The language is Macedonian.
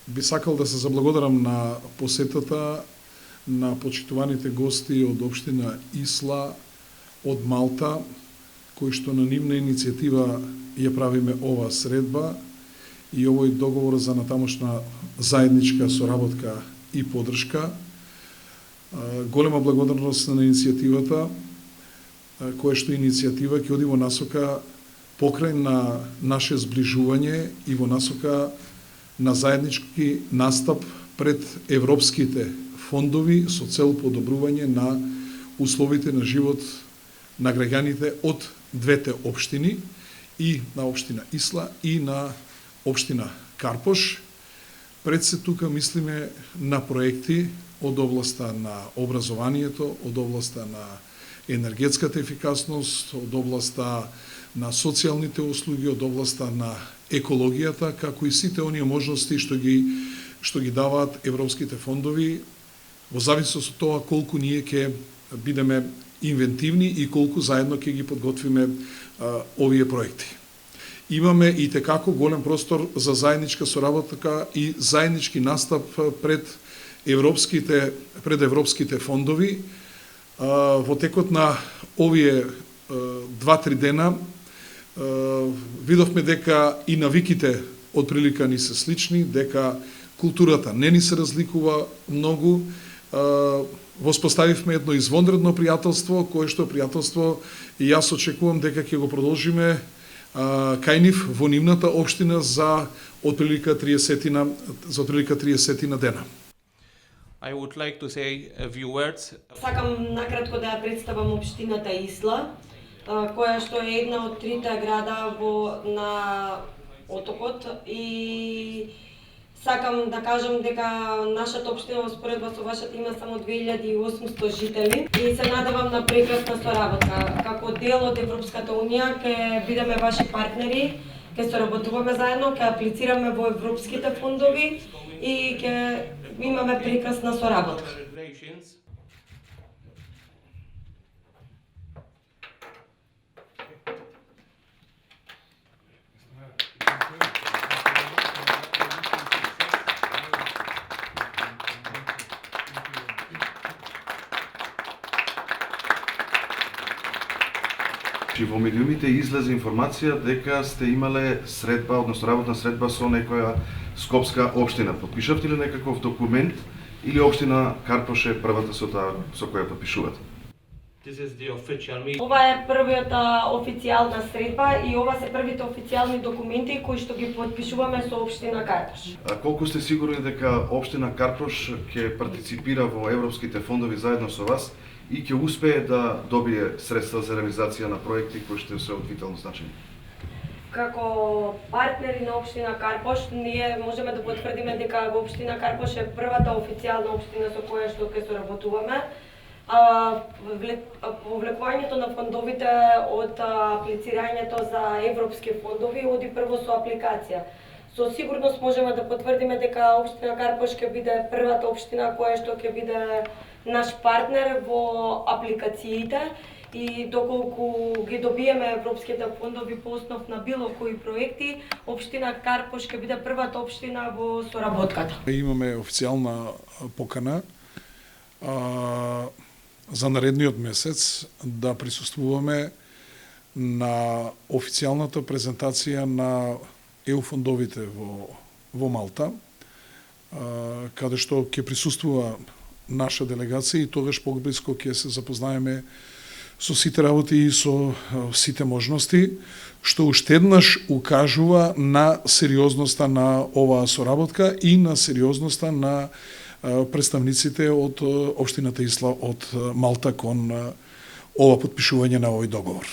Би сакал да се заблагодарам на посетата на почитуваните гости од општина Исла, од Малта, кои што на нивна иницијатива ја правиме оваа средба и овој договор за натамошна заедничка соработка и поддршка. Голема благодарност на иницијативата, која што иницијатива ќе оди во насока покрај на наше зближување и во насока на заеднички настап пред европските фондови со цел подобрување на условите на живот на граѓаните од двете општини, и на општина Исла и на општина Карпош. Пред се тука мислиме на проекти од областа на образованието, од областа на енергетската ефикасност, од областа на социјалните услуги, од областа на екологијата, како и сите оние можности што ги даваат европските фондови, во зависност од тоа колку ние ќе бидеме инвентивни и колку заедно ќе ги подготвиме овие проекти. Имаме и текако голем простор за заедничка соработка и заеднички настап пред европските фондови. Во текот на овие 2-3 дена видовме дека и навиките од прилика ни се слични, дека културата не ни се разликува многу. Воспоставивме едно извонредно пријателство, кое што пријателство и јас очекувам дека ќе го продолжиме кај нив во нивната општина за отприлика 30 дена. I would like to say a few words. Сакам накратко да ја представам општината Исла, која што е една од трите града на отокот, и сакам да кажам дека нашата општина во споредба со вашата има само 2800 жители и се надевам на прекрасна соработка. Како дел од Европската унија ќе бидеме ваши партнери, ќе соработуваме заедно, ќе аплицираме во европските фондови и ќе имаме прекрасна соработка. Во медиумите излезе информација дека сте имале средба, односно работна средба со некоја скопска општина. Подпишавте ли некаков документ или општина Карпош е првата со која подпишувате? Ова е првата официјална средба и ова се првите официјални документи кои што ги подпишуваме со општина Карпош. Колку сте сигурни дека општина Карпош ќе партиципира во европските фондови заедно со вас и ќе успее да добие средства за реализација на проекти кои што се од витално значење? Како партнери на општина Карпош, ние можеме да потврдиме дека во општина Карпош е првата официјална општина со која што ќе соработуваме. Повлекувањето на фондовите од аплицирањето за европски фондови оди прво со апликација. Со сигурност можеме да потврдиме дека општина Карпош ќе биде првата општина која што ќе биде наш партнер во апликациите и доколку ги добиеме европските фондови по основ на било кои проекти, општина Карпош ќе биде првата општина во соработката. Имаме официјална покана за наредниот месец да присуствуваме на официјалната презентација на ЕУ фондовите во Малта, каде што ќе присуствува наша делегација и тогаш поблиско ќе се запознаеме со сите работи и со сите можности, што уште еднаш укажува на сериозноста на оваа соработка и на сериозноста на представниците од општината Исла од Малта кон ова подпишување на овој договор.